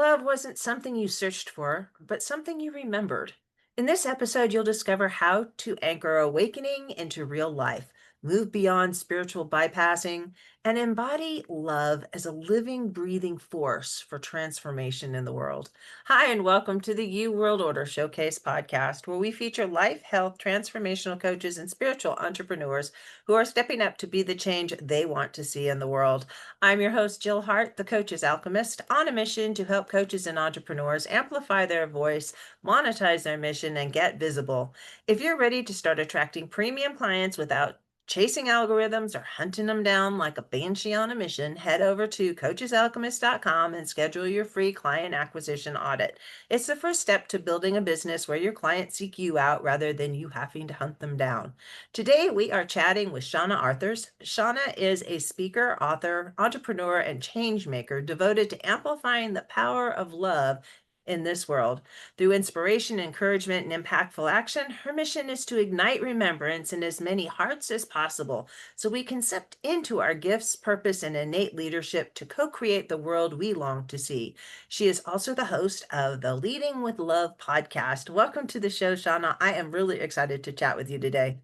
love wasn't something you searched for, but something you remembered. In this episode, you'll discover how to anchor awakening into real life, move beyond spiritual bypassing, and embody love as a living, breathing force for transformation in the world. Hi, and welcome to the You World Order Showcase podcast, where we feature life, health, transformational coaches, and spiritual entrepreneurs who are stepping up to be the change they want to see in the world. I'm your host, Jill Hart, the Coach's Alchemist, on a mission to help coaches and entrepreneurs amplify their voice, monetize their mission, and get visible. If you're ready to start attracting premium clients without chasing algorithms or hunting them down like a banshee on a mission, head over to coachesalchemist.com and schedule your free client acquisition audit. It's the first step to building a business where your clients seek you out rather than you having to hunt them down. Today, we are chatting with Shauna Arthurs. Shauna is a speaker, author, entrepreneur, and change maker devoted to amplifying the power of love in this world. Through inspiration, encouragement, and impactful action, her mission is to ignite remembrance in as many hearts as possible so we can step into our gifts, purpose, and innate leadership to co-create the world we long to see. She is also the host of the Leading with Love podcast. Welcome to the show, Shauna. I am really excited to chat with you today.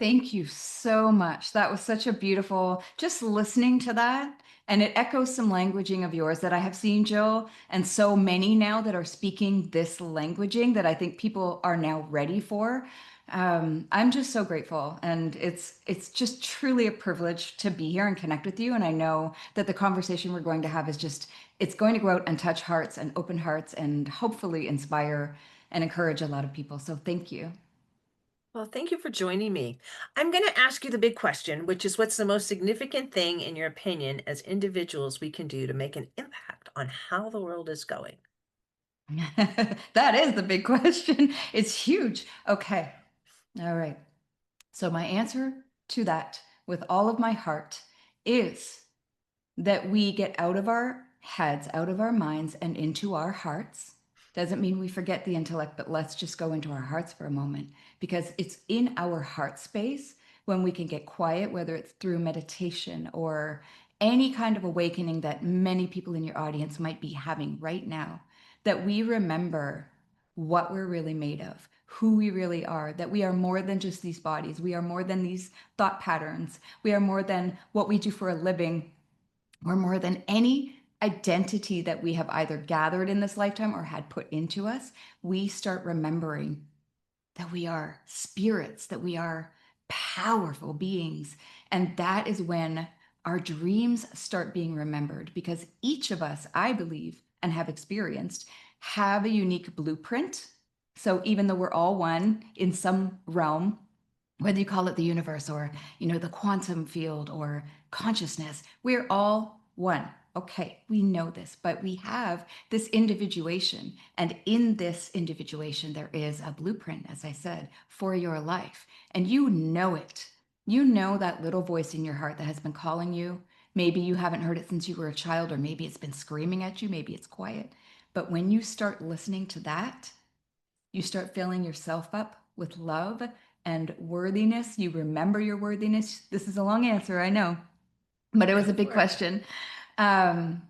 Thank you so much. That was such a beautiful, just listening to that. And it echoes some languaging of yours that I have seen, Jill, and so many now that are speaking this languaging that I think people are now ready for. I'm just so grateful. And it's just truly a privilege to be here and connect with you. And I know that the conversation we're going to have is just, it's going to go out and touch hearts and open hearts and hopefully inspire and encourage a lot of people. So thank you. Well, thank you for joining me. I'm going to ask you the big question, which is what's the most significant thing, in your opinion, as individuals we can do to make an impact on how the world is going? That is the big question. It's huge. Okay. All right. So, my answer to that with all of my heart is that we get out of our heads, out of our minds, and into our hearts. Doesn't mean we forget the intellect, but let's just go into our hearts for a moment because it's in our heart space when we can get quiet, whether it's through meditation or any kind of awakening that many people in your audience might be having right now, that we remember what we're really made of, who we really are, that we are more than just these bodies. We are more than these thought patterns. We are more than what we do for a living. We're more than any identity that we have either gathered in this lifetime or had put into us. We start remembering that we are spirits, that we are powerful beings. And that is when our dreams start being remembered because each of us, I believe, and have experienced, have a unique blueprint. So even though we're all one in some realm, whether you call it the universe or, the quantum field or consciousness, we're all one. Okay, we know this, but we have this individuation. And in this individuation, there is a blueprint, as I said, for your life. And you know it. You know that little voice in your heart that has been calling you. Maybe you haven't heard it since you were a child, or maybe it's been screaming at you, maybe it's quiet. But when you start listening to that, you start filling yourself up with love and worthiness. You remember your worthiness. This is a long answer, I know, but it was Go a big for it. question. Um,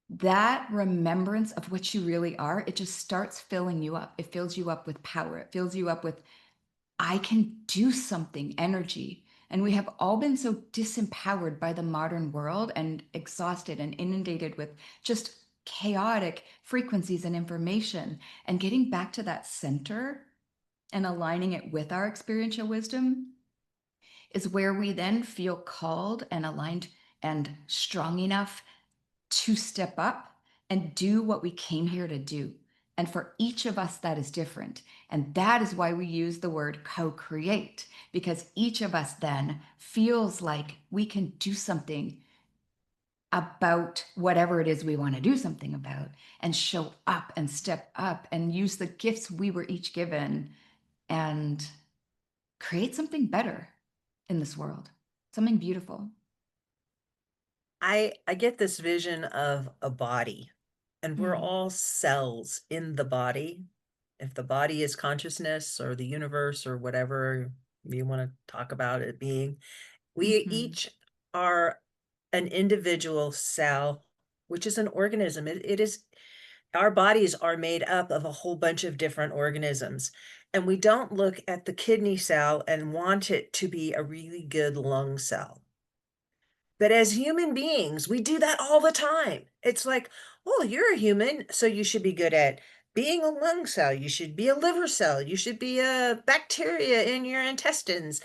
that remembrance of what you really are, it just starts filling you up. It fills you up with power. It fills you up with, I can do something energy. And we have all been so disempowered by the modern world and exhausted and inundated with just chaotic frequencies and information. And getting back to that center and aligning it with our experiential wisdom is where we then feel called and aligned and strong enough to step up and do what we came here to do. And for each of us, that is different. And that is why we use the word co create, because each of us then feels like we can do something about whatever it is we want to do something about and show up and step up and use the gifts we were each given and create something better in this world, something beautiful. I get this vision of a body, and we're Mm. all cells in the body. If the body is consciousness or the universe or whatever you want to talk about it being, we Hmm. each are an individual cell, which is an organism. It is, our bodies are made up of a whole bunch of different organisms. And we don't look at the kidney cell and want it to be a really good lung cell. But as human beings, we do that all the time. It's like, well, you're a human, so you should be good at being a lung cell. You should be a liver cell. You should be a bacteria in your intestines.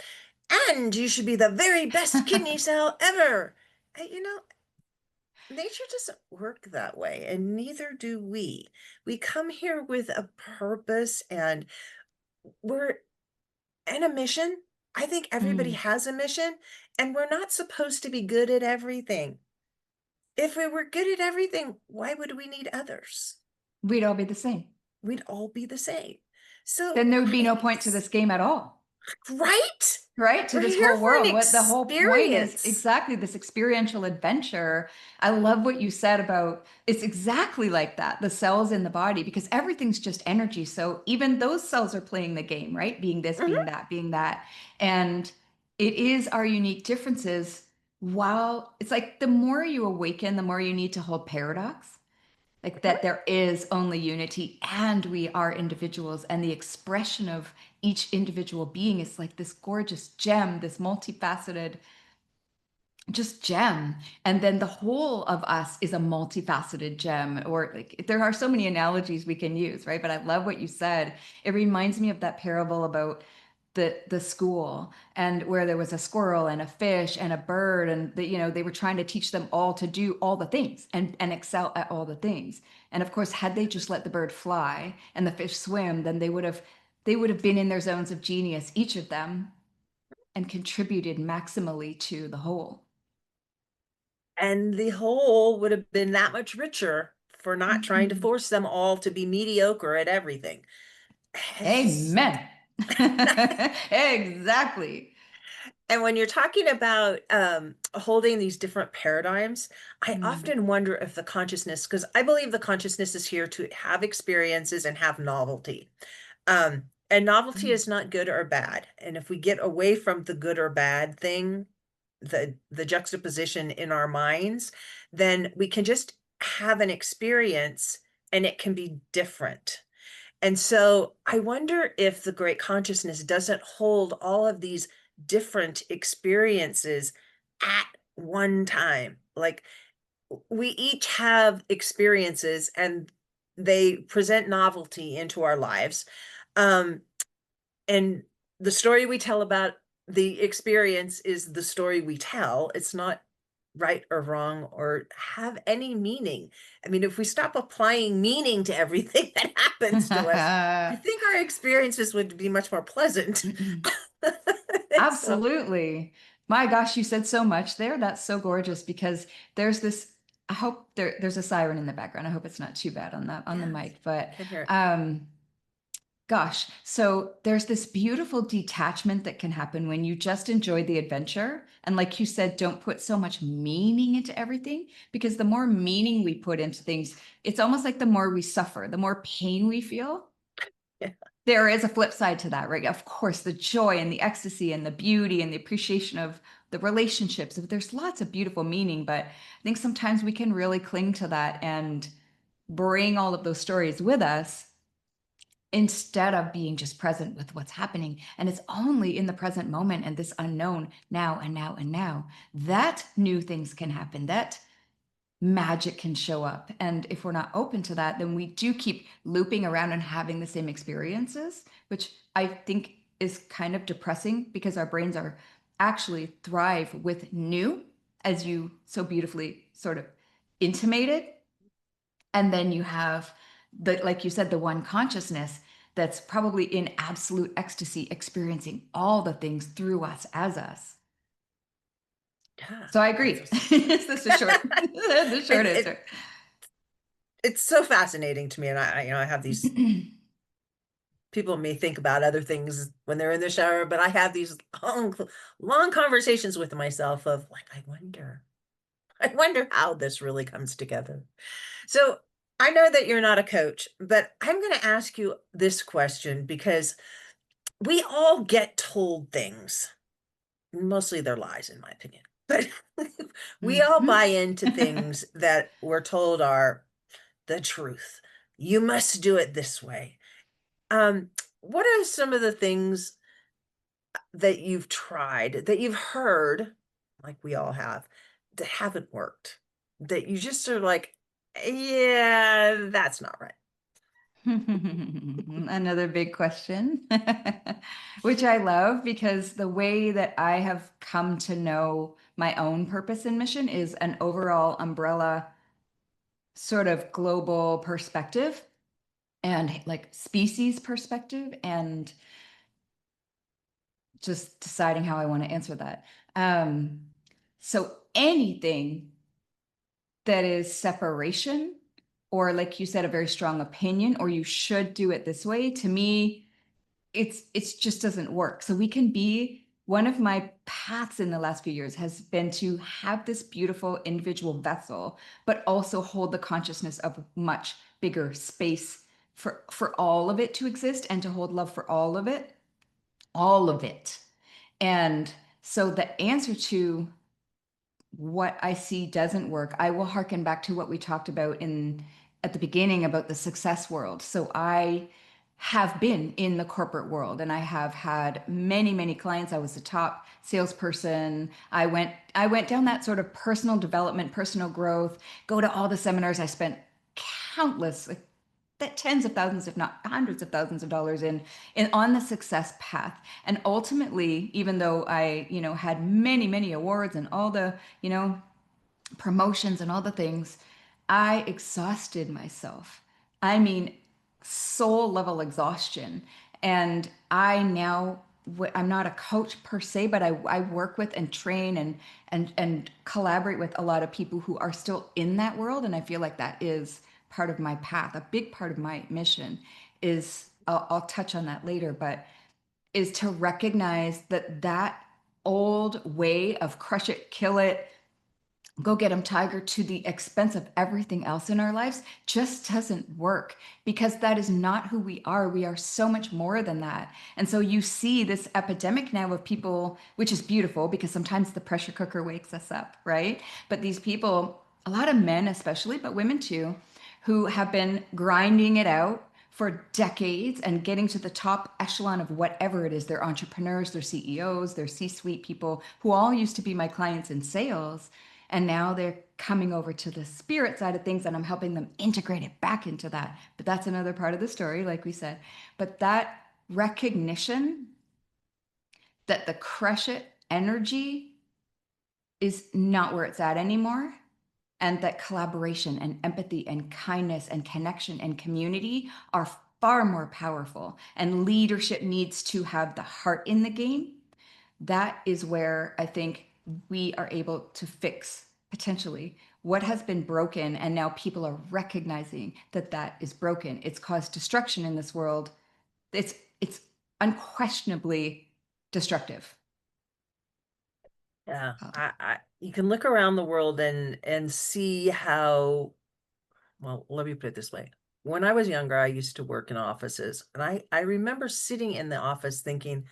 And you should be the very best kidney cell ever. You know, nature doesn't work that way, and neither do we. We come here with a purpose, and we're and a mission. I think everybody Mm. has a mission, and we're not supposed to be good at everything. If we were good at everything, why would we need others? We'd all be the same. We'd all be the same. So Then there would be I no point to this game at all. right? Right, to We're this here whole for an world. What the whole point is experience. exactly this experiential adventure. I love what you said about it's exactly like that, the cells in the body, because everything's just energy. So even those cells are playing the game, right? Being this, being Mhm. that, being that. And it is our unique differences. While it's like the more you awaken, the more you need to hold paradox, like that there is only unity and we are individuals, and the expression of each individual being is like this gorgeous gem, this multifaceted just gem, and then the whole of us is a multifaceted gem, or like there are so many analogies we can use, right? But I love what you said. It reminds me of that parable about the school, and where there was a squirrel and a fish and a bird, and they were trying to teach them all to do all the things and excel at all the things. And of course, had they just let the bird fly and the fish swim, then they would have been in their zones of genius, each of them, and contributed maximally to the whole. And the whole would have been that much richer for not trying to Mhm. force them all to be mediocre at everything. It's- Amen. Exactly. And when you're talking about holding these different paradigms, I Mm, often wonder if the consciousness, because I believe the consciousness is here to have experiences and have novelty. And novelty mm. is not good or bad. And if we get away from the good or bad thing, the juxtaposition in our minds, then we can just have an experience and it can be different. And so I wonder if the great consciousness doesn't hold all of these different experiences at one time. Like we each have experiences and they present novelty into our lives. Um, and the story we tell about the experience is the story we tell. It's not right or wrong or have any meaning. I mean, if we stop applying meaning to everything that happens to us, I think our experiences would be much more pleasant. Mm-mm. So, Absolutely. My gosh, you said so much there. That's so gorgeous because there's this. I hope there's a siren in the background. I hope it's not too bad on the yes, mic. But can hear it. um, gosh, so there's this beautiful detachment that can happen when you just enjoy the adventure. And like you said, don't put so much meaning into everything, because the more meaning we put into things, it's almost like the more we suffer, the more pain we feel. Yeah. There is a flip side to that, right? Of course, the joy and the ecstasy and the beauty and the appreciation of the relationships. There's lots of beautiful meaning, but I think sometimes we can really cling to that and bring all of those stories with us instead of being just present with what's happening. And it's only in the present moment and this unknown now and now and now that new things can happen, that magic can show up. And if we're not open to that, then we do keep looping around and having the same experiences, which I think is kind of depressing because our brains are actually thrive with new, as you so beautifully sort of intimated. And then you have the, like you said, the one consciousness that's probably in absolute ecstasy, experiencing all the things through us as us. Yeah. So I agree. It's just a short, the short it, it, answer. it's so fascinating to me. And I have these people may think about other things when they're in the shower, but I have these long conversations with myself of like, I wonder how this really comes together. So I know that you're not a coach, but I'm going to ask you this question because we all get told things. Mostly they're lies, in my opinion. but we all Mhm. buy into things that we're told are the truth. You must do it this way. Um, what are some of the things that you've tried, that you've heard, like we all have, that haven't worked? That you just are like, yeah, that's not right. Another big question, which I love because the way that I have come to know my own purpose and mission is an overall umbrella sort of global perspective and like species perspective, and just deciding how I want to answer that. Um, so anything that is separation, or like you said, a very strong opinion, or you should do it this way, to me, it's just doesn't work. So we can be, one of my paths in the last few years has been to have this beautiful individual vessel, but also hold the consciousness of much bigger space for all of it to exist, and to hold love for all of it. And so the answer to what I see doesn't work, I will harken back to what we talked about in at the beginning about the success world. So I have been in the corporate world, and I have had many, many clients. I was the top salesperson. I went down that sort of personal development, personal growth, go to all the seminars. I spent countless, like, that tens of thousands, if not hundreds of thousands of dollars in on the success path. And ultimately, even though I, had many, many awards and all the, promotions and all the things, I exhausted myself. I mean, soul level exhaustion. And I now, I'm not a coach per se, but I work with and train and collaborate with a lot of people who are still in that world. And I feel like that is part of my path. A big part of my mission is, I'll touch on that later, but is to recognize that old way of crush it, kill it, go get them tiger to the expense of everything else in our lives just doesn't work, because that is not who we are. We are so much more than that. And so you see this epidemic now of people, which is beautiful because sometimes the pressure cooker wakes us up, right? But these people, a lot of men especially, but women too, who have been grinding it out for decades and getting to the top echelon of whatever it is. They're entrepreneurs, they're CEOs, they're C-suite people who all used to be my clients in sales, and now they're coming over to the spirit side of things, and I'm helping them integrate it back into that. But that's another part of the story, like we said. But that recognition that the crush it energy is not where it's at anymore, and that collaboration and empathy and kindness and connection and community are far more powerful, and leadership needs to have the heart in the game. That is where I think we are able to fix potentially what has been broken. And now people are recognizing that that is broken. It's caused destruction in this world. It's unquestionably destructive. Yeah, Uh, you can look around the world and see how, well, let me put it this way. When I was younger, I used to work in offices, and I remember sitting in the office thinking,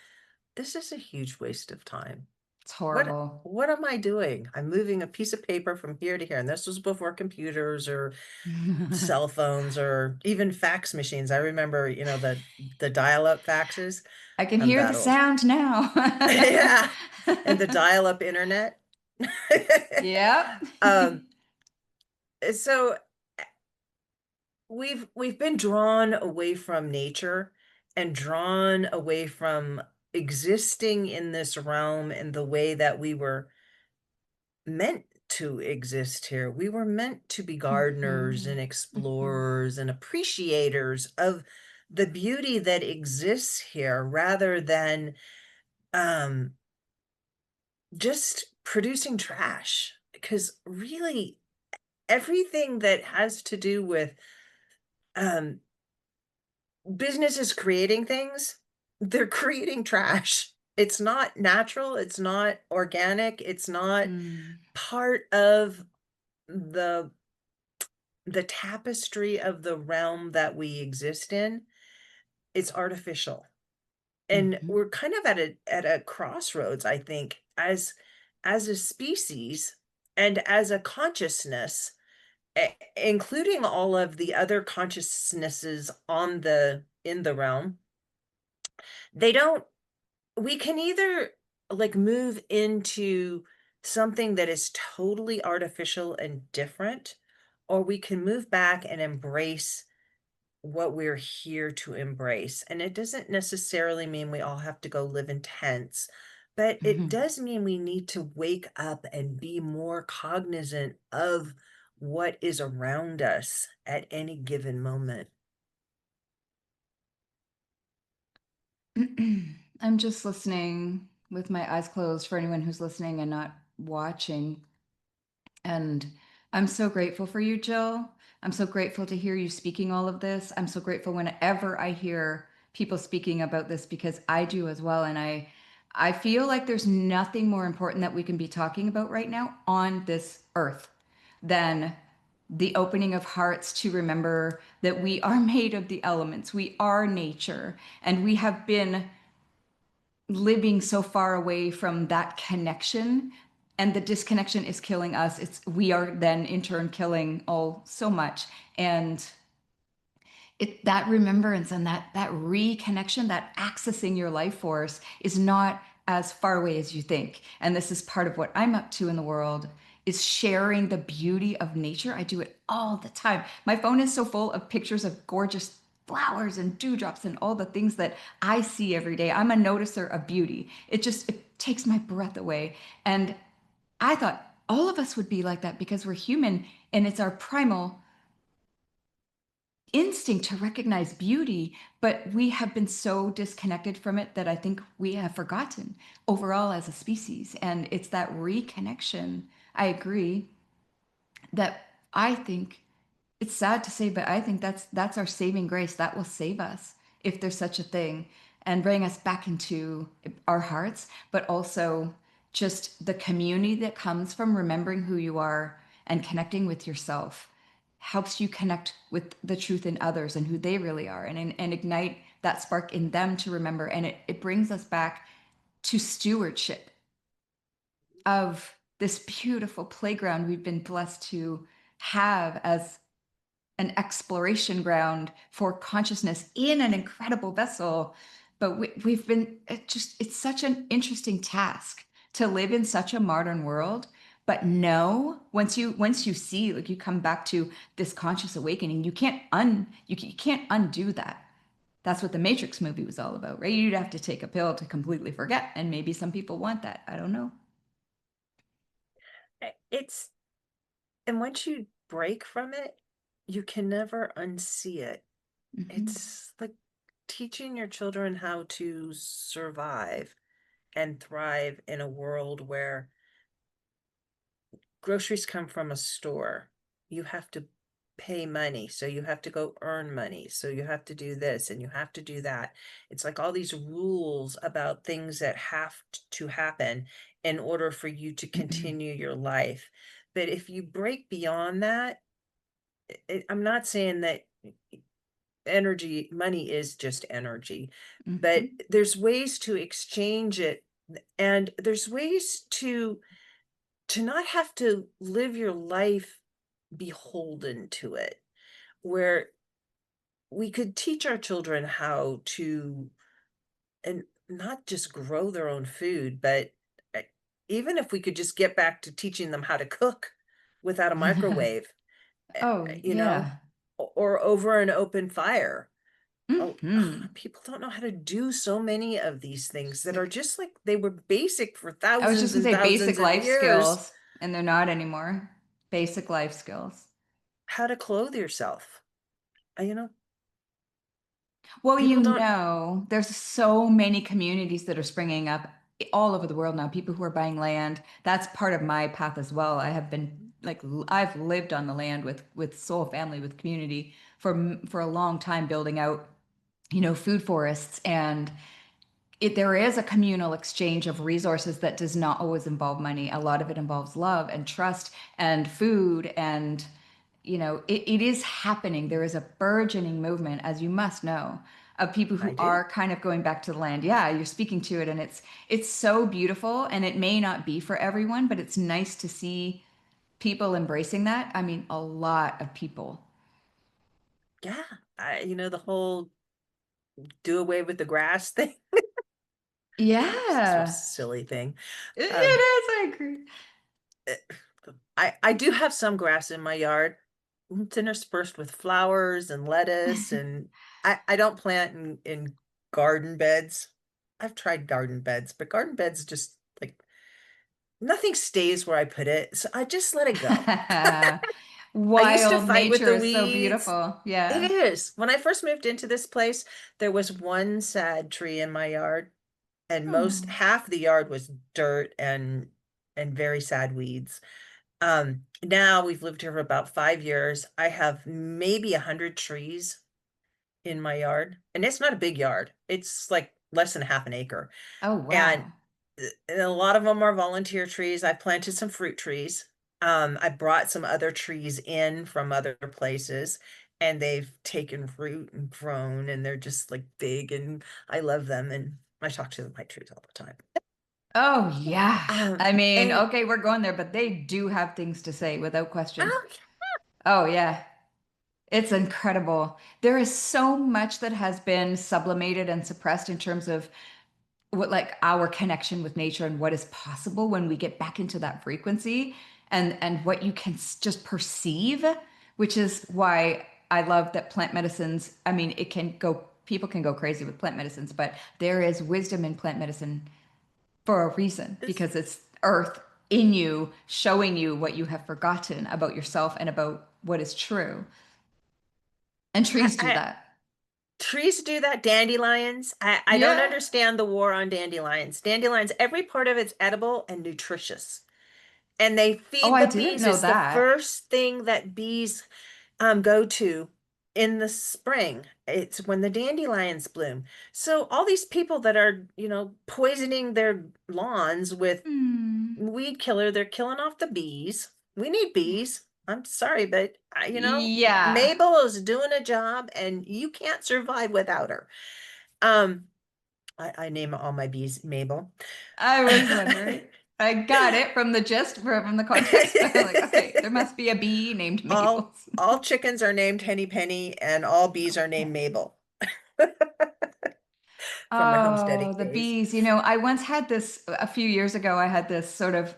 this is a huge waste of time. it's horrible. What am I doing? I'm moving a piece of paper from here to here. And this was before computers or cell phones or even fax machines. I remember, the dial-up faxes. I can I'm hear the that old. sound now. Yeah. And the dial-up internet. Yep. Um, so we've been drawn away from nature and drawn away from existing in this realm in the way that we were meant to exist here. We were meant to be gardeners Mhm. and Mhm. explorers and appreciators of the beauty that exists here rather than um just producing trash. Because really everything that has to do with um businesses creating things, they're creating trash. It's not natural, it's not organic, it's not Mm. part of the tapestry of the realm that we exist in. It's artificial. And Mhm. we're kind of at a crossroads, I think, as as a species and as a consciousness, including all of the other consciousnesses on the in the realm, they don't we can either like move into something that is totally artificial and different, or we can move back and embrace what we're here to embrace. And it doesn't necessarily mean we all have to go live in tents, but it Mhm. does mean we need to wake up and be more cognizant of what is around us at any given moment. I'm just listening with my eyes closed for anyone who's listening and not watching. And I'm so grateful for you, Jill. I'm so grateful to hear you speaking all of this. I'm so grateful whenever I hear people speaking about this because I do as well. And I feel like there's nothing more important that we can be talking about right now on this earth than the opening of hearts to remember that we are made of the elements. We are nature, and we have been living so far away from that connection, and the disconnection is killing us. It's we are then in turn killing all so much. And it, that remembrance and that reconnection, that accessing your life force is not as far away as you think. And this is part of what I'm up to in the world, is sharing the beauty of nature. I do it all the time. My phone is so full of pictures of gorgeous flowers and dewdrops and all the things that I see every day. I'm a noticer of beauty. It takes my breath away. And I thought all of us would be like that because we're human, and it's our primal instinct to recognize beauty, but we have been so disconnected from it that I think we have forgotten overall as a species. And it's that reconnection. I agree that I think it's sad to say, but I think that's our saving grace. That will save us if there's such a thing, and bring us back into our hearts, but also just the community that comes from remembering who you are and connecting with yourself helps you connect with the truth in others and who they really are, and ignite that spark in them to remember. And it brings us back to stewardship of this beautiful playground we've been blessed to have as an exploration ground for consciousness in an incredible vessel. But we've been it's such an interesting task to live in such a modern world. But no, once you see, like, you come back to this conscious awakening, you can't undo that. That's what the Matrix movie was all about, right? You'd have to take a pill to completely forget, and maybe some people want that. I don't know. It's and once you break from it, you can never unsee it. Hmm. It's like teaching your children how to survive and thrive in a world where groceries come from a store. You have to pay money, so you have to go earn money. So you have to do this and you have to do that. It's like all these rules about things that have to happen in order for you to continue your life. But if you break beyond that, I'm not saying that energy, money is just energy, but Hmm. there's ways to exchange it, and there's ways to not have to live your life beholden to it, where we could teach our children how to, and not just grow their own food, but uh, even if we could just get back to teaching them how to cook without a microwave, uh, Oh, you know, yeah. or over an open fire. Oh, Hmm. people don't know how to do so many of these things that are just like they were basic for I was just thousands gonna and say basic thousands of life years. skills, and they're not anymore. Basic life skills. How to clothe yourself. You know, Well, people don't. there's so many communities that are springing up all over the world now, people who are buying land. That's part of my path as well. I have been like I've lived on the land with soul family, with community for a long time, building out, food forests. And there is a communal exchange of resources that does not always involve money. A lot of it involves love and trust and food. And it is happening. There is a burgeoning movement, as you must know, of people I who do. are kind of going back to the land. Yeah, you're speaking to it, and it's so beautiful, and it may not be for everyone, but it's nice to see people embracing that. I mean, a lot of people. Yeah. The whole do away with the grass thing. Sort of Yeah, silly thing. it is. Um, I agree. eh, I do have some grass in my yard. It's interspersed with flowers and lettuce, and I don't plant in garden beds. I've tried garden beds, but garden beds just like nothing stays where I put it. So I just let it go. I used to Wild fight with nature the is so weeds. beautiful. It Yeah. is. When I first moved into this place, there was one sad tree in my yard, and most Oh. half the yard was dirt and very sad weeds. Now we've lived here for about 5 years. I have maybe 100 trees in my yard, and it's not a big yard. It's like less than half an acre. Oh, And, wow. and a lot of them are volunteer trees. I planted some fruit trees. I brought some other trees in from other places, and they've taken root and grown, and they're just like big, and I love them. And I talk to my trees all the time. Oh, yeah. I mean, And okay, we're going there, but they do have things to say without question. oh, Oh, yeah. It's incredible. There is so much that has been sublimated and suppressed in terms of what, like, our connection with nature and what is possible when we get back into that frequency, and what you can just perceive, which is why I love that plant medicines, I mean, it can go, people can go crazy with plant medicines, but there is wisdom in plant medicine for a reason, this because it's earth in you showing you what you have forgotten about yourself and about what is true. And trees do I that. trees do that. Dandelions. I don't Yeah. understand the war on dandelions. Dandelions, every part of it's edible and nutritious. And they Oh, feed I the didn't bees. know It's the that. first thing that bees go to in the spring. It's when the dandelions bloom. So all these people that are, poisoning their lawns with Hmm. weed killer, they're killing off the bees. We need bees. I'm sorry, but Yeah. Mabel is doing a job and you can't survive without her. Um, I name all my bees Mabel. I was wondering. I got it from the gist, from the context, but I'm like, okay, there must be a bee named all Mabel. all chickens are named Henny Penny and all bees are named Mabel from my homesteading Oh, the days. bees. I once had this a few years ago. I had this sort of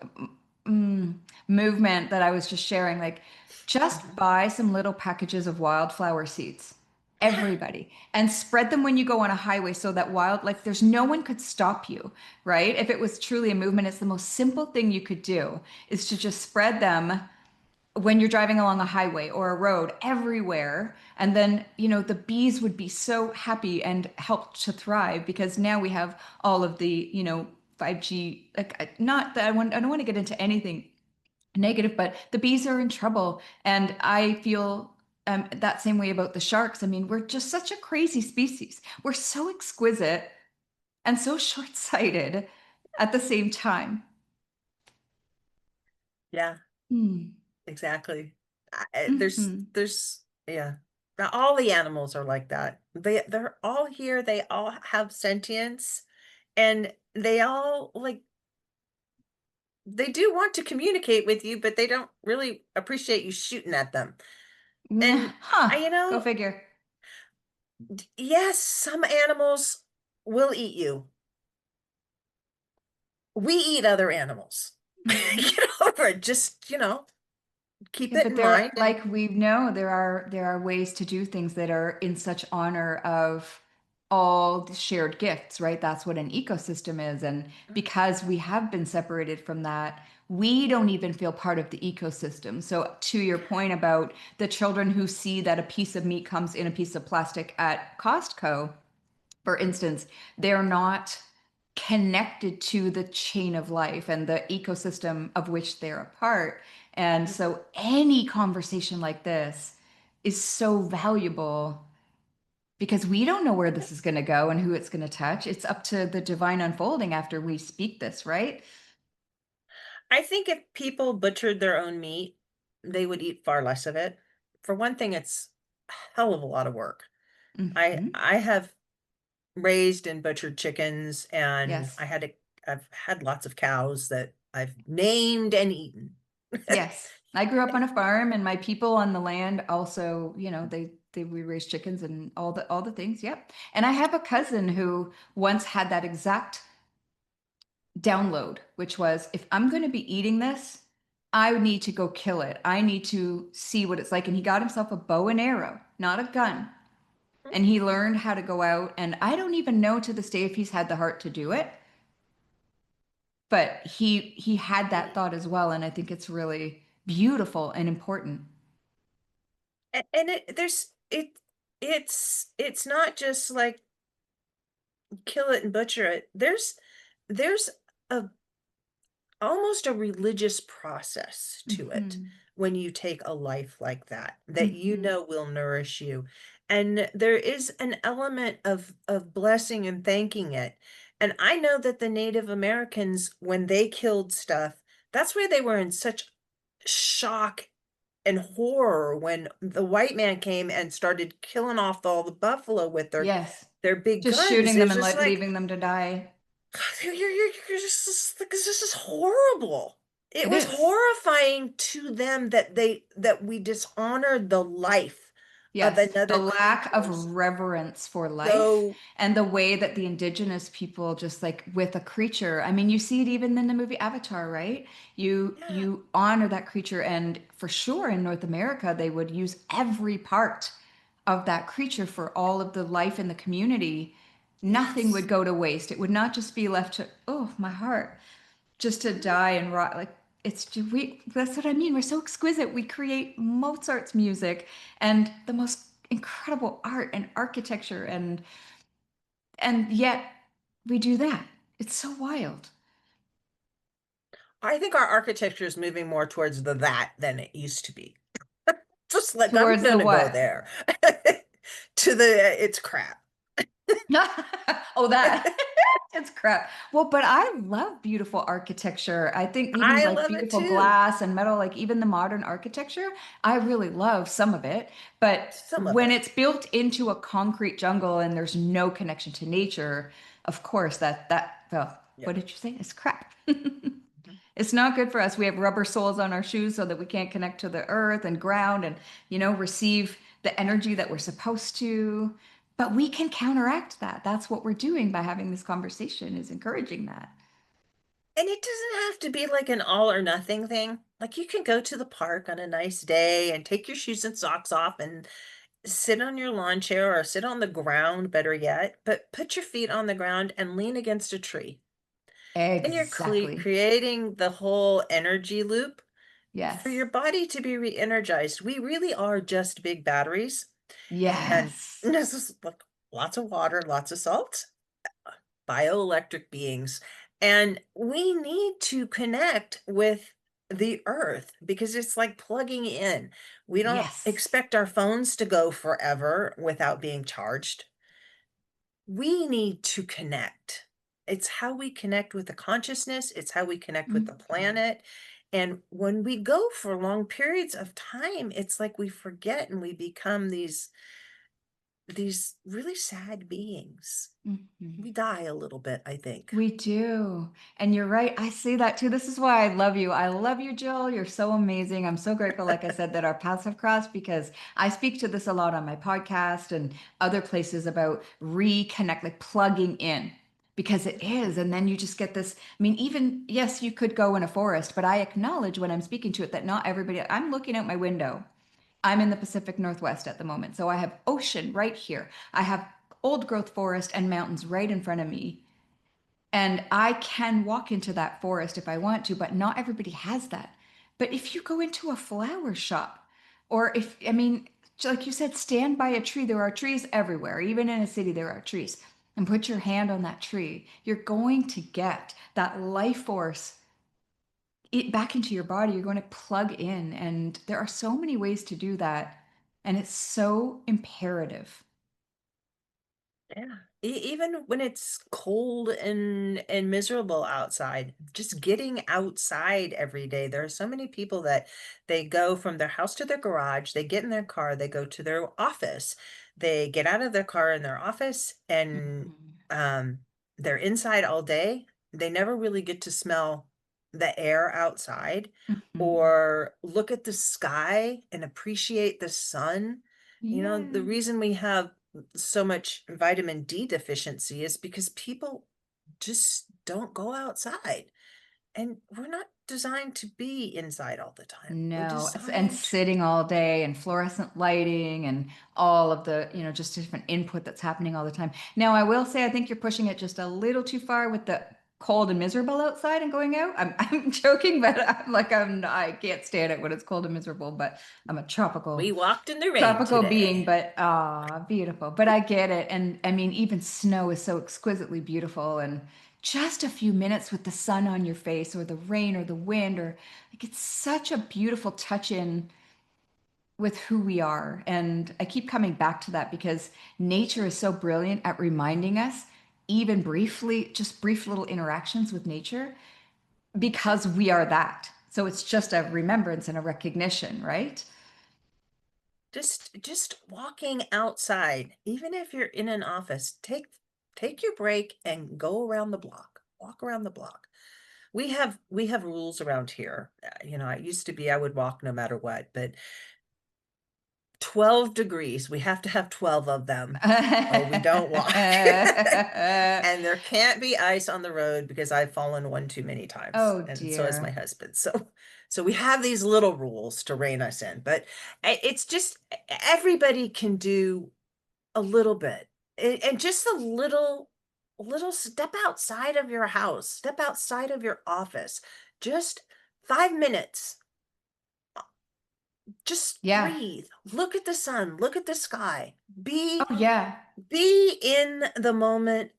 mm, movement that I was just sharing, like, just Mhm. buy some little packages of wildflower seeds, Yeah. everybody, and spread them when you go on a highway so that like, there's no one could stop you, right? If it was truly a movement, it's the most simple thing you could do is to just spread them when you're driving along a highway or a road everywhere. And then, the bees would be so happy and help to thrive, because now we have all of the, 5G, like, not that I don't want to get into anything negative, but the bees are in trouble. And I feel that same way about the sharks. I mean, we're just such a crazy species. We're so exquisite and so short-sighted at the same time. Yeah, Hmm. exactly. Hmm. Yeah. Now, all the animals are like that. They're all here. They all have sentience, and they all they do want to communicate with you, but they don't really appreciate you shooting at them. And Huh. I, you Go know, figure. yes, some animals will eat you. We eat other animals. Mhm. Get over it. Just, keep Yeah, it but in mind. there, And like we know, there are ways to do things that are in such honor of all the shared gifts, right? That's what an ecosystem is. And because we have been separated from that, we don't even feel part of the ecosystem. So to your point about the children who see that a piece of meat comes in a piece of plastic at Costco, for instance, they're not connected to the chain of life and the ecosystem of which they're a part. And so any conversation like this is so valuable, because we don't know where this is going to go and who it's going to touch. It's up to the divine unfolding after we speak this, right? I think if people butchered their own meat, they would eat far less of it. For one thing, it's a hell of a lot of work. I Hmm. I have raised and butchered chickens, and Yes. I've had lots of cows that I've named and eaten. Yes. I grew up on a farm and my people on the land also, they we raise chickens and all the things. Yep. And I have a cousin who once had that exact download, which was if I'm going to be eating this, I need to go kill it. I need to see what it's like. And he got himself a bow and arrow, not a gun. And he learned how to go out. And I don't even know to this day if he's had the heart to do it, but he had that thought as well. And I think it's really beautiful and important. And it's not just like kill it and butcher it. There's a almost a religious process to it Hmm. when you take a life like that, that you Hmm. know will nourish you. And there is an element of blessing and thanking it. And I know that the Native Americans, when they killed stuff, that's why they were in such shock and horror when the white man came and started killing off all the buffalo with Yes. their big Just guns. shooting It them was and just like, leaving them to die. you're just like, this is horrible. It It was is. horrifying to them that we dishonored the life of Yes, the another lack of creature. reverence for life So and the way that the indigenous people just like with a creature. I mean, you see it even in the movie Avatar, right? You yeah, you honor that creature and for sure in North America they would use every part of that creature for all of the life in the community. Nothing would yes. go to waste. It would not just be left to, oh, my heart, just to die and rot. Like that's what I mean. We're so exquisite. We create Mozart's music and the most incredible art and architecture and yet we do that. It's so wild. I think our architecture is moving more towards the that than it used to be. Just like I'm Towards the gonna go what? there. To the it's crap. Oh, that. It's crap. Well, but I love beautiful architecture. I think even I like love it beautiful too. glass and metal, like even the modern architecture, I really love some of it. But Some of when it. it's built into a concrete jungle and there's no connection to nature, of course, well, Yeah. what did you say? It's crap. It's not good for us. We have rubber soles on our shoes so that we can't connect to the earth and ground and, receive the energy that we're supposed to. But we can counteract that. That's what we're doing by having this conversation is encouraging that. And it doesn't have to be like an all or nothing thing. Like you can go to the park on a nice day and take your shoes and socks off and sit on your lawn chair or sit on the ground, better yet, but put your feet on the ground and lean against a tree. And you're Exactly. creating the whole energy loop for your Yes. body to be re-energized. We really are just big batteries. And Yes. this is like lots of water, lots of salt, bioelectric beings. And we need to connect with the earth because it's like plugging in. We don't Yes. expect our phones to go forever without being charged. We need to connect. It's how we connect with the consciousness, it's how we connect with the Mhm. planet. And when we go for long periods of time, it's like we forget and we become these really sad beings. Mhm. We die a little bit, I think. We do. And you're right. I see that too. This is why I love you. I love you, Jill. You're so amazing. I'm so grateful, like I said, that our paths have crossed because I speak to this a lot on my podcast and other places about reconnect, like plugging in because it is. And then you just get this. I mean, even, yes, you could go in a forest, but I acknowledge when I'm speaking to it that not everybody, I'm looking out my window. I'm in the Pacific Northwest at the moment. So I have ocean right here. I have old growth forest and mountains right in front of me. And I can walk into that forest if I want to, but not everybody has that. But if you go into a flower shop, or if, I mean, like you said, stand by a tree, there are trees everywhere. Even in a city, there are trees. And put your hand on that tree. You're going to get that life force back into your body. You're going to plug in. And there are so many ways to do that. And it's so imperative. Yeah. Even when it's cold and miserable outside, just getting outside every day. There are so many people that they go from their house to their garage, they get in their car, they go to their office. They get out of their car in their office and Mhm. um, they're inside all day. They never really get to smell the air outside Mhm. or look at the sky and appreciate the sun. You know, the Yeah. reason we have so much vitamin D deficiency is because people just don't go outside. And we're not designed to be inside all the time. We're No, and designed to. sitting all day and fluorescent lighting and all of the, just different input that's happening all the time. Now, I will say, I think you're pushing it just a little too far with the cold and miserable outside and going out. I'm joking, but I can't stand it when it's cold and miserable, but I'm a We walked in the rain tropical being, today. but beautiful. But I get it. And I mean, even snow is so exquisitely beautiful. And just a few minutes with the sun on your face or the rain or the wind, or like it's such a beautiful touch in with who we are. And I keep coming back to that because nature is so brilliant at reminding us, even briefly, just brief little interactions with nature, because we are that. So it's just a remembrance and a recognition, right? Just walking outside, even if you're in an office, take your break and go around the block. Walk around the block. We have rules around here. You know, it used to be I would walk no matter what, but 12 degrees, we have to have 12 of them or we don't walk. And there can't be ice on the road because I've fallen one too many times, Oh and so has my dear. husband. So we have these little rules to rein us in, but it's just everybody can do a little bit. And just a little step outside of your house, step outside of your office. Just 5 minutes. Just Yeah. breathe. Look at the sun, look at the sky. Be Oh yeah. be in the moment.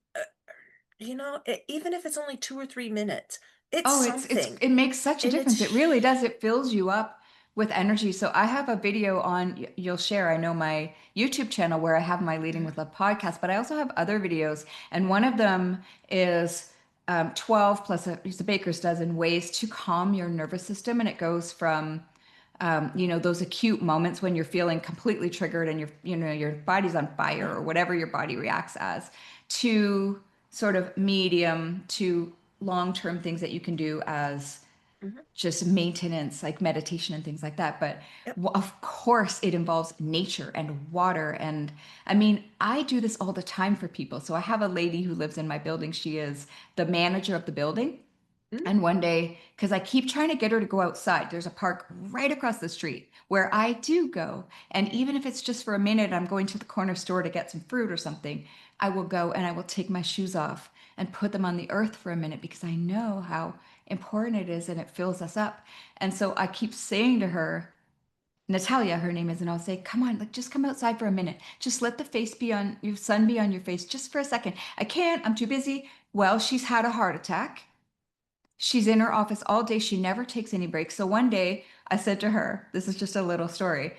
Even if it's only 2 or 3 minutes, it's Oh, something. it makes such a And difference. It it's really does. It fills you up with energy. So I have a video on you'll share. I know my YouTube channel where I have my Leading with Love podcast, but I also have other videos, and one of them is 12 plus it's a baker's dozen ways to calm your nervous system, and it goes from those acute moments when you're feeling completely triggered and your body's on fire or whatever your body reacts as, to sort of medium to long-term things that you can do as Mhm. just maintenance, like meditation and things like that. But Yep. of course, it involves nature and water. And I mean, I do this all the time for people. So I have a lady who lives in my building. She is the manager of the building. Mhm. And one day, because I keep trying to get her to go outside, there's a park right across the street where I do go. And even if it's just for a minute, I'm going to the corner store to get some fruit or something, I will go and I will take my shoes off and put them on the earth for a minute because I know how important it is and it fills us up. And so I keep saying to her, Natalia, her name is, and I'll say, come on, like just come outside for a minute. Just let the face be on your sun be on your face just for a second. I can't, I'm too busy. Well, she's had a heart attack. She's in her office all day. She never takes any breaks. So one day I said to her, this is just a little story,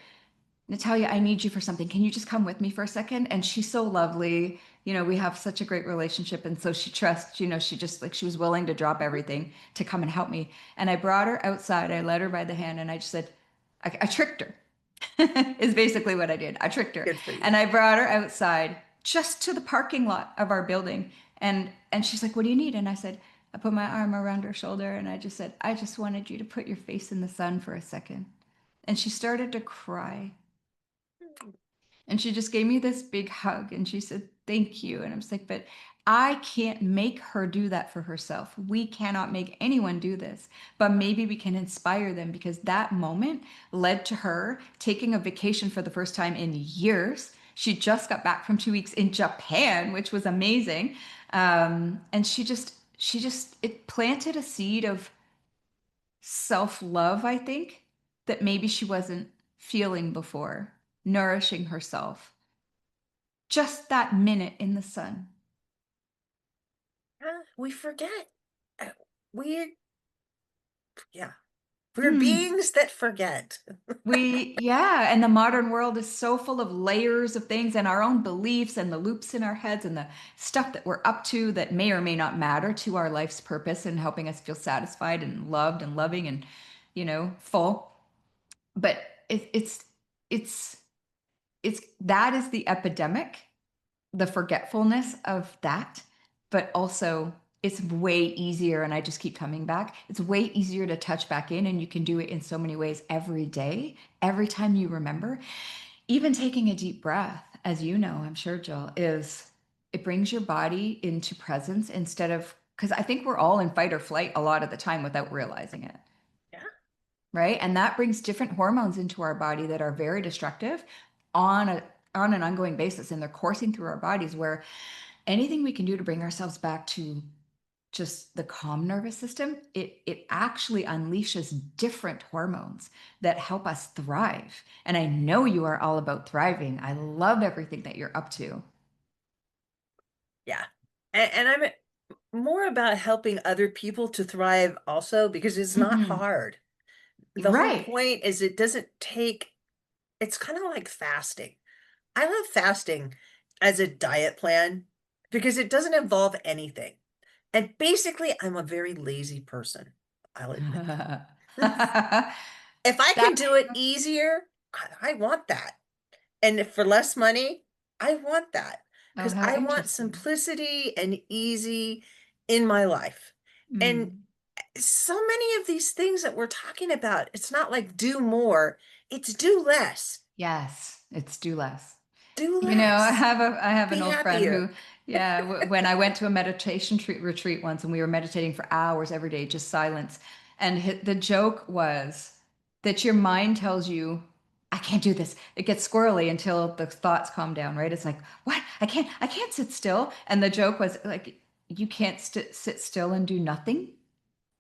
Natalia, I need you for something. Can you just come with me for a second? And she's so lovely. We have such a great relationship. And so she trusts, she just like, she was willing to drop Mhm. everything to come and help me. And I brought her outside. I led her by the hand and I just said, I tricked her, is basically what I did. I tricked her. Good for you. And I brought her outside just to the parking lot of our building. And she's like, what do you need? And I said, I put my arm around her shoulder and I just said, I just wanted you to put your face in the sun for a second. And she started to cry. And she just gave me this big hug and she said, thank you. And I'm just like, but I can't make her do that for herself. We cannot make anyone do this, but maybe we can inspire them because that moment led to her taking a vacation for the first time in years. She just got back from 2 weeks in Japan, which was amazing. And it planted a seed of self love, I think, that maybe she wasn't feeling before, nourishing herself just that minute in the sun. We forget. Uh, We, yeah, we're Hmm. beings that forget. Yeah, and the modern world is so full of layers of things and our own beliefs and the loops in our heads and the stuff that we're up to that may or may not matter to our life's purpose and helping us feel satisfied and loved and loving and, full. But it's that is the epidemic, the forgetfulness of that, but also it's way easier, and I just keep coming back. It's way easier to touch back in, and you can do it in so many ways every day, every time you remember. Even taking a deep breath, as you know, I'm sure, Jill, is it brings your body into presence instead of, because I think we're all in fight or flight a lot of the time without realizing it. Yeah. Right. And that brings different hormones into our body that are very destructive on a on an ongoing basis, and they're coursing through our bodies, where anything we can do to bring ourselves back to just the calm nervous system, it actually unleashes different hormones that help us thrive. And I know you are all about thriving. I love everything that you're up to. Yeah. And I'm more about helping other people to thrive also, because it's not Mhm. hard. The whole Right. point is it doesn't take, it's kind of like fasting. I love fasting as a diet plan because it doesn't involve anything. And basically, I'm a very lazy person. I'll admit that. If I That can do it easier, I want that. And if for less money, I want that oh, because how I want interesting. simplicity and easy in my life. And Mm. so many of these things that we're talking about, it's not like do more, it's do less. Yes, it's do less. Do You know, less. I have an Be old friend who, happier. yeah, when I went to a meditation retreat once, and we were meditating for hours every day, just silence. And the joke was that your mind tells you, I can't do this. It gets squirrely until the thoughts calm down, right? It's like, what? I can't sit still. And the joke was like, you can't sit still and do nothing.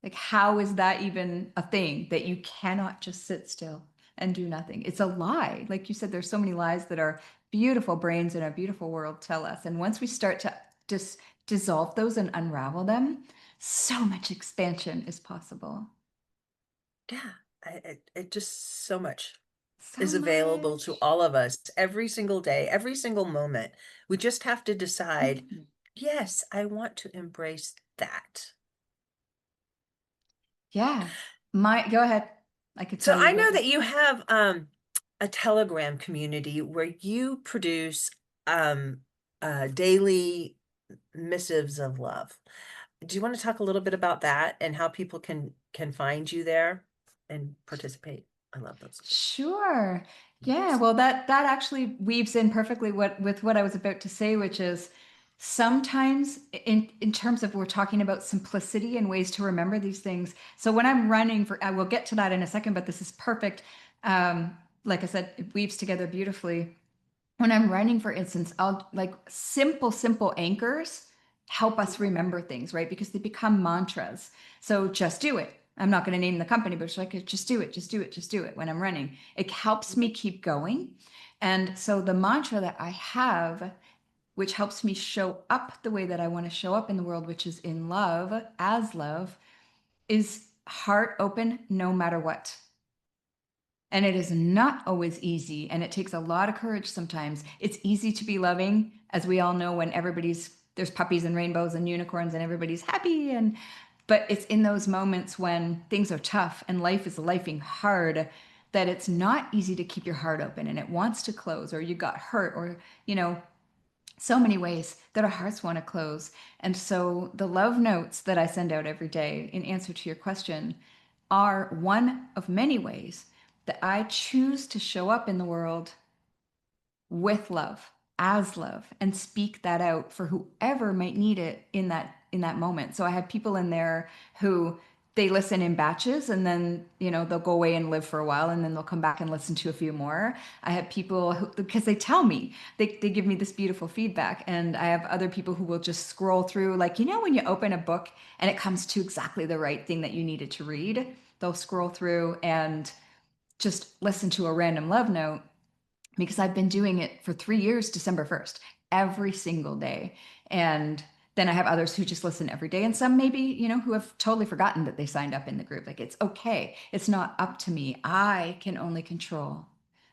Like, how is that even a thing that you cannot just sit still and do nothing? It's a lie. Like you said, there's so many lies that our beautiful brains in a beautiful world tell us. And once we start to just dissolve those and unravel them, so much expansion is possible. Yeah, it just so much So is available to much. all of us every single day, every single moment. We just have to decide, Mhm. yes, I want to embrace that. Yeah. Go ahead. I could So tell I you what know you. that you have a Telegram community where you produce um daily missives of love. Do you want to talk a little bit about that and how people can find you there and participate? I love those. Sure. Yeah, Yes. well that actually weaves in perfectly with what I was about to say, which is sometimes in terms of we're talking about simplicity and ways to remember these things. So when I'm running for, I will get to that in a second, but this is perfect. Like I said, it weaves together beautifully. When I'm running, for instance, I'll like simple anchors help us remember things, right? Because they become mantras. So just do it. I'm not going to name the company, but it's like, just do it, just do it, just do it when I'm running. It helps me keep going. And so the mantra that I have, which helps me show up the way that I want to show up in the world, which is in love, as love, is heart open no matter what. And it is not always easy, and it takes a lot of courage sometimes. It's easy to be loving, as we all know, when there's puppies and rainbows and unicorns and everybody's happy. But it's in those moments when things are tough and life is lifing hard that it's not easy to keep your heart open and it wants to close, or you got hurt, or, you know, so many ways that our hearts want to close. And so the love notes that I send out every day in answer to your question are one of many ways that I choose to show up in the world with love, as love, and speak that out for whoever might need it in that moment. So I have people in there who they listen in batches, and then, you know, they'll go away and live for a while, and then they'll come back and listen to a few more. I have people who, because they tell me, they give me this beautiful feedback. And I have other people who will just scroll through, like, you know, when you open a book and it comes to exactly the right thing that you needed to read, they'll scroll through and just listen to a random love note, because I've been doing it for 3 years, December 1st, every single day. And then I have others who just listen every day, and some maybe, you know, who have totally forgotten that they signed up in the group. Like, it's okay. It's not up to me. I can only control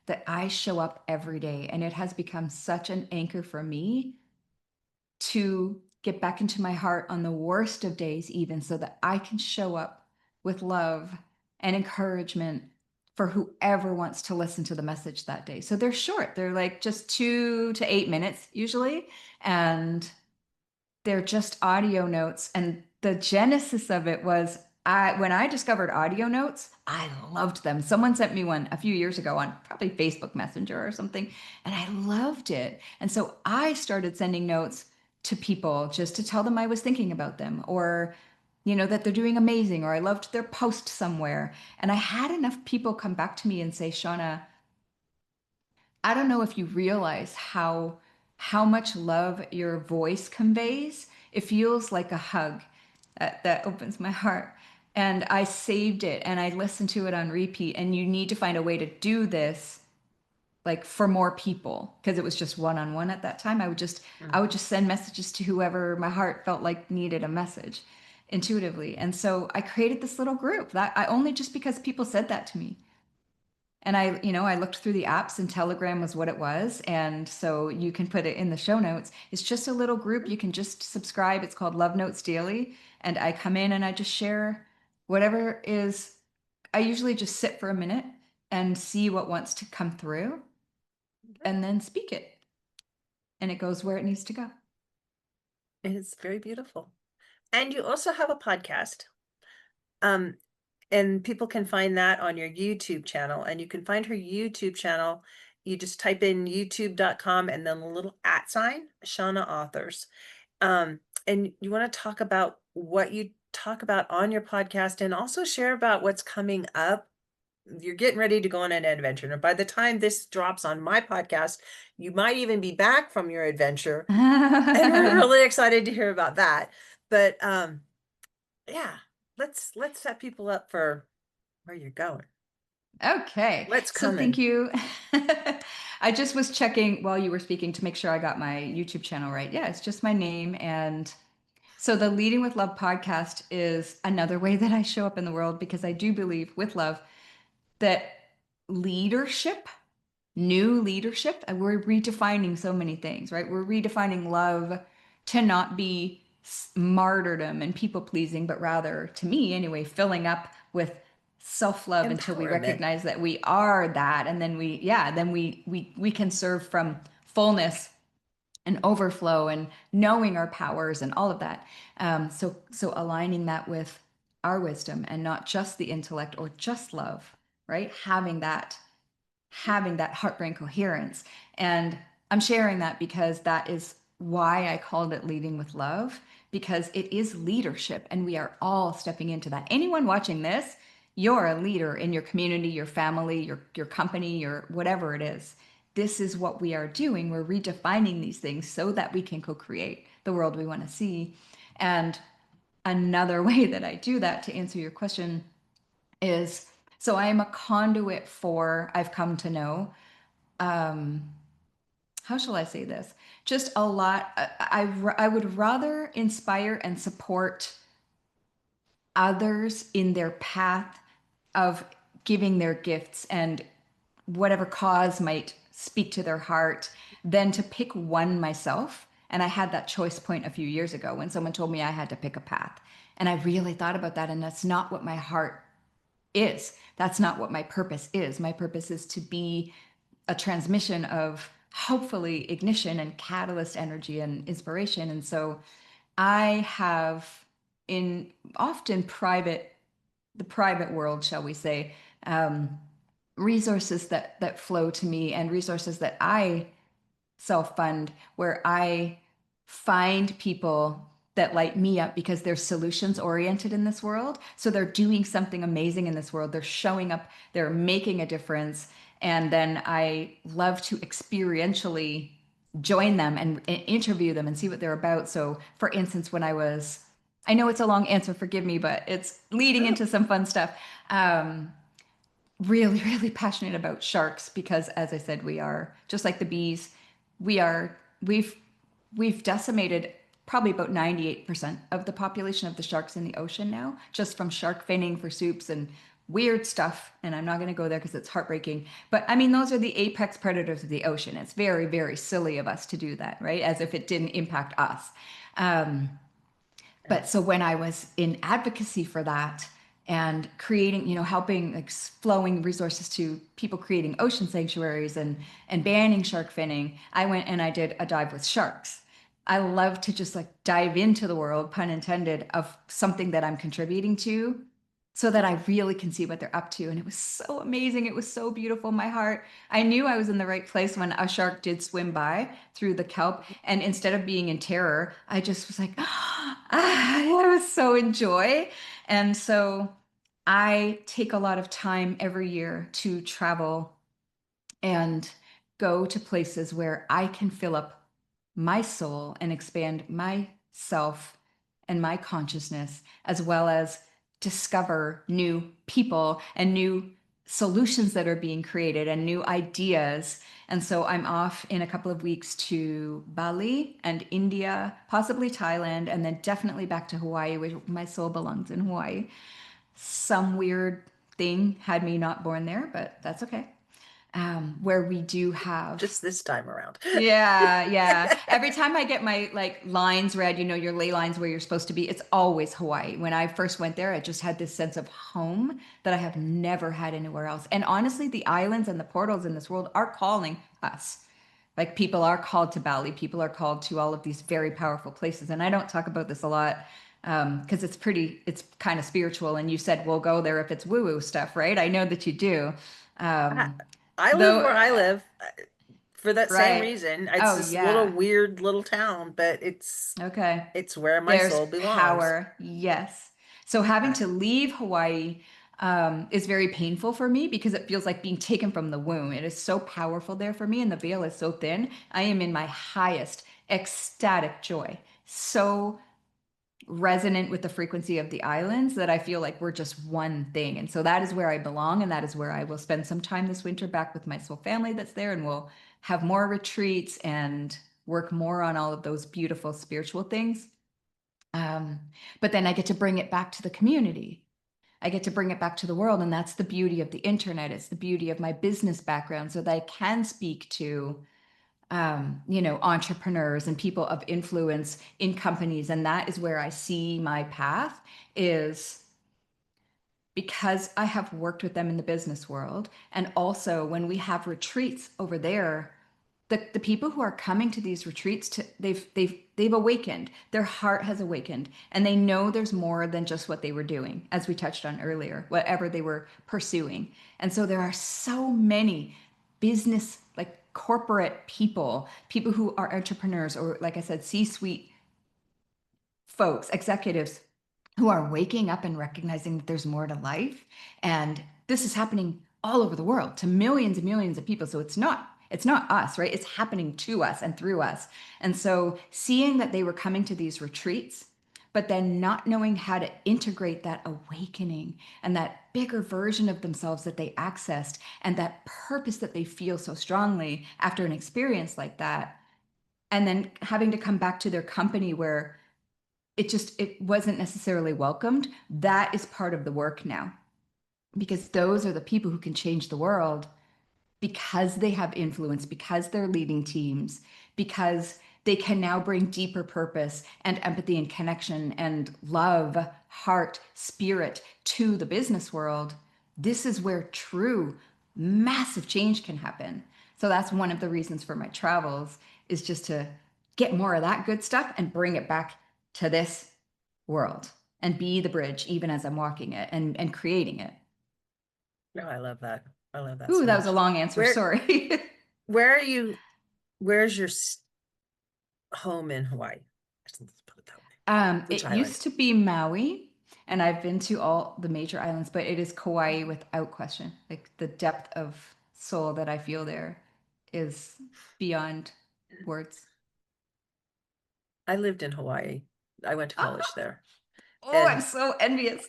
that I show up every day. And it has become such an anchor for me to get back into my heart on the worst of days, even so that I can show up with love and encouragement for whoever wants to listen to the message that day. So they're short. They're like just 2 to 8 minutes usually. And they're just audio notes. And the genesis of it was when I discovered audio notes, I loved them. Someone sent me one a few years ago on probably Facebook Messenger or something, and I loved it. And so I started sending notes to people just to tell them I was thinking about them, or that they're doing amazing, or I loved their post somewhere. And I had enough people come back to me and say, Shauna, I don't know if you realize how much love your voice conveys. It feels like a hug that opens my heart. And I saved it and I listened to it on repeat. And you need to find a way to do this like for more people, because it was just one-on-one at that time. I would just send messages to whoever my heart felt like needed a message intuitively. And so I created this little group that I only just because people said that to me. And I looked through the apps and Telegram was what it was. And so you can put it in the show notes. It's just a little group. You can just subscribe. It's called Love Notes Daily. And I come in and I just share whatever is, I usually just sit for a minute and see what wants to come through and then speak it. And it goes where it needs to go. It's very beautiful. And you also have a podcast. Um, and people can find that on your YouTube channel. And you can find her YouTube channel. You just type in youtube.com and then a little @ Shauna Authors. And you want to talk about what you talk about on your podcast and also share about what's coming up. You're getting ready to go on an adventure. And by the time this drops on my podcast, you might even be back from your adventure. And we're really excited to hear about that. But yeah, let's set people up for where you're going. Okay. What's So thank coming. you. I just was checking while you were speaking to make sure I got my YouTube channel right. Yeah, it's just my name. And so the Leading with Love podcast is another way that I show up in the world, because I do believe with love that leadership, new leadership, and we're redefining so many things, right? We're redefining love to not be martyrdom and people pleasing, but rather, to me anyway, filling up with self-love until we Empowerment. recognize that we are that. And then we can serve from fullness and overflow and knowing our powers and all of that. So aligning that with our wisdom and not just the intellect or just love, right? Having that heart brain coherence. And I'm sharing that because that is why I called it Leading with Love, because it is leadership and we are all stepping into that. Anyone watching this, you're a leader in your community, your family, your company, your whatever it is. This is what we are doing. We're redefining these things so that we can co-create the world we want to see. And another way that I do that, to answer your question, is so I am a conduit for, I've come to know, how shall I say this? Just a lot. I would rather inspire and support others in their path of giving their gifts and whatever cause might speak to their heart than to pick one myself. And I had that choice point a few years ago when someone told me I had to pick a path. And I really thought about that. And that's not what my heart is. That's not what my purpose is. My purpose is to be a transmission of hopefully ignition and catalyst energy and inspiration. And so I have, in often the private world, shall we say, resources that flow to me and resources that I self-fund, where I find people that light me up because they're solutions oriented in this world. So they're doing something amazing in this world. They're showing up, they're making a difference. And then I love to experientially join them and interview them and see what they're about. So for instance, I know it's a long answer, forgive me, but it's leading Oh, into some fun stuff. Really, really passionate about sharks because, as I said, we are just like the bees. We've decimated probably about 98% of the population of the sharks in the ocean now, just from shark finning for soups and weird stuff. And I'm not going to go there because it's heartbreaking. But I mean, those are the apex predators of the ocean. It's very, very silly of us to do that, right? As if it didn't impact us. But so when I was in advocacy for that, and creating, helping like flowing resources to people creating ocean sanctuaries and banning shark finning. I went and I did a dive with sharks. I love to just like dive into the world, pun intended, of something that I'm contributing to so that I really can see what they're up to. And it was so amazing. It was so beautiful. My heart, I knew I was in the right place when a shark did swim by through the kelp. And instead of being in terror, I just was like, I was so in joy. And so I take a lot of time every year to travel and go to places where I can fill up my soul and expand myself and my consciousness, as well as discover new people and new solutions that are being created and new ideas. And so I'm off in a couple of weeks to Bali and India, possibly Thailand, and then definitely back to Hawaii, where my soul belongs, in Hawaii. Some weird thing had me not born there, but that's okay. Where we do have, Just this time around. yeah, yeah. Every time I get my like lines read, your ley lines where you're supposed to be, it's always Hawaii. When I first went there, I just had this sense of home that I have never had anywhere else. And honestly, the islands and the portals in this world are calling us. Like people are called to Bali, people are called to all of these very powerful places. And I don't talk about this a lot because it's kind of spiritual. And you said, we'll go there if it's woo woo stuff, right? I know that you do. I, Um, I live though, where I live for that same right. reason. It's Oh, this little yeah. weird little town, but Okay. it's where my There's soul belongs. power. Yes. So having I, to leave Hawaii is very painful for me because it feels like being taken from the womb. It is so powerful there for me, and the veil is so thin. I am in my highest ecstatic joy. So resonant with the frequency of the islands that I feel like we're just one thing. And so that is where I belong. And that is where I will spend some time this winter back with my soul family that's there. And we'll have more retreats and work more on all of those beautiful spiritual things. Um, but then I get to bring it back to the community. I get to bring it back to the world. And that's the beauty of the internet. It's the beauty of my business background so that I can speak to entrepreneurs and people of influence in companies. And that is where I see my path is because I have worked with them in the business world. And also when we have retreats over there, the people who are coming to these retreats they've awakened. Their heart has awakened and they know there's more than just what they were doing, as we touched on earlier, whatever they were pursuing. And so there are so many business, like corporate people who are entrepreneurs, or like I said, C-suite folks, executives who are waking up and recognizing that there's more to life. And this is happening all over the world to millions and millions of people. So it's not us, right? It's happening to us and through us. And so seeing that they were coming to these retreats, but then not knowing how to integrate that awakening and that bigger version of themselves that they accessed and that purpose that they feel so strongly after an experience like that, and then having to come back to their company where it wasn't necessarily welcomed. That is part of the work now, because those are the people who can change the world because they have influence, because they're leading teams, because they can now bring deeper purpose and empathy and connection and love, heart, spirit to the business world. This is where true massive change can happen. So that's one of the reasons for my travels, is just to get more of that good stuff and bring it back to this world and be the bridge even as I'm walking it and creating it. no, I love that. I love that Ooh, so that was a much. long answer. Where Sorry. where are you? Where's your home in Hawaii? Let's put it that way. Which It island? used to be Maui, and I've been to all the major islands, but it is Kauai without question. Like the depth of soul that I feel there is beyond words. I lived in Hawaii. I went to college there, Oh, I'm and so envious.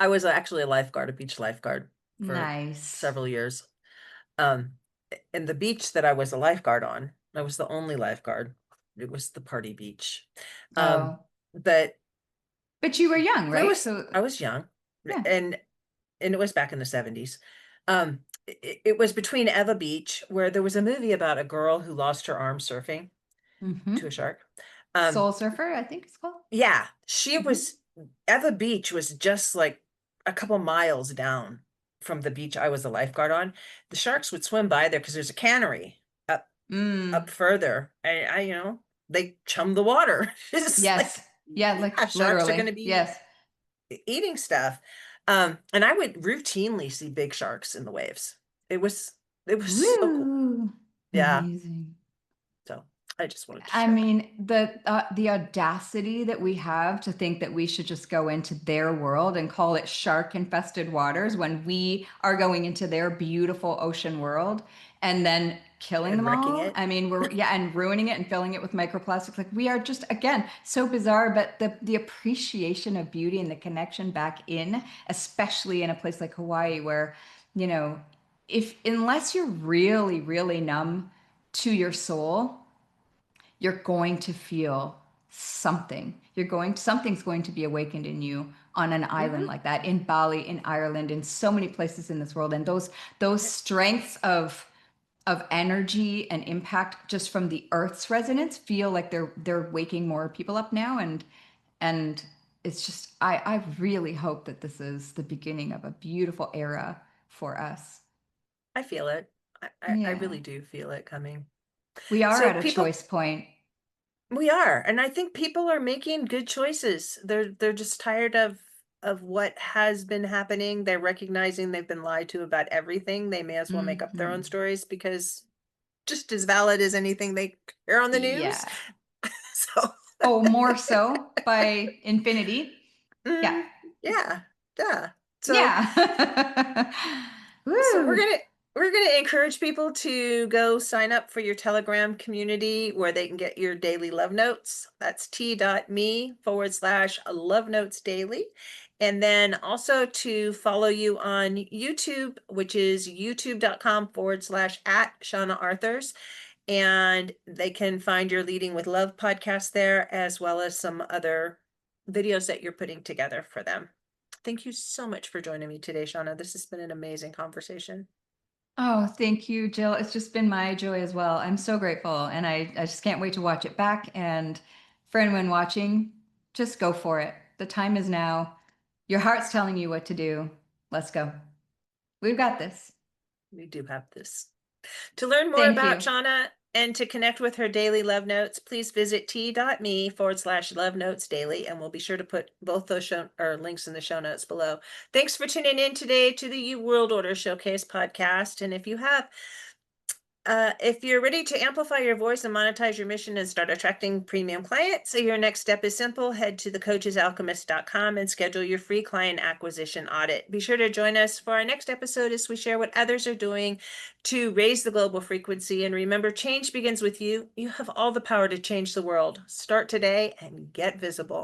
I was actually a lifeguard, a beach lifeguard for Nice. several years. Um, and the beach that I was a lifeguard on, I was the only lifeguard. It was the party beach. Um, Oh, but but you were young, there right? was So, I was young, yeah. and it was back in the 70s. It was between Eva Beach, where there was a movie about a girl who lost her arm surfing Hmm. to a shark. Um, Soul Surfer, I think it's called. yeah, she Hmm. was Eva Beach was just like a couple miles down from the beach I was a lifeguard on, the sharks would swim by there because there's a cannery up Mm. further. They chum the water. It's Yes. like, Yeah, yeah, like sharks are going literally. to be Yes. eating stuff. And I would routinely see big sharks in the waves. It was it was so cool. Woo. Yeah. Amazing. So I just wanted to I share that. mean, the audacity that we have to think that we should just go into their world and call it shark infested waters when we are going into their beautiful ocean world and then killing And them wrecking all. it. I mean, and ruining it and filling it with microplastics. Like we are just, again, so bizarre, but the appreciation of beauty and the connection back in, especially in a place like Hawaii where, you know, if unless you're really, really numb to your soul, you're going to feel something. Something's going to be awakened in you on an island Hmm. like that, in Bali, in Ireland, in so many places in this world. And those strengths of energy and impact just from the earth's resonance feel like they're waking more people up now. And it's just I really hope that this is the beginning of a beautiful era for us. I feel it. I Yeah. really do feel it coming. We are So at a people, choice point. we are, and I think people are making good choices. They're just tired of what has been happening. They're recognizing they've been lied to about everything. They may as well make up their own Hmm. stories because just as valid as anything they hear on the news. Yeah. So, Oh, more so by infinity. Yeah. mhm, yeah, yeah. So Yeah. So we're Woo. gonna we're gonna encourage people to go sign up for your Telegram community where they can get your daily love notes. That's t.me/love notes daily. And then also to follow you on YouTube, which is youtube.com/at Shauna Arthurs. And they can find your Leading with Love podcast there, as well as some other videos that you're putting together for them. Thank you so much for joining me today, Shauna. This has been an amazing conversation. Oh, thank you, Jill. It's just been my joy as well. I'm so grateful. And I just can't wait to watch it back. And for anyone watching, just go for it. The time is now. Your heart's telling you what to do. Let's go. We've got this. We do have this. To learn more Thank about you. Shauna and to connect with her daily love notes, please visit t.me/love notes daily. And we'll be sure to put both those links in the show notes below. Thanks for tuning in today to the You World Order Showcase podcast. And if you're ready to amplify your voice and monetize your mission and start attracting premium clients, so your next step is simple. Head to thecoachesalchemist.com and schedule your free client acquisition audit. Be sure to join us for our next episode as we share what others are doing to raise the global frequency. And remember, change begins with you. You have all the power to change the world. Start today and get visible.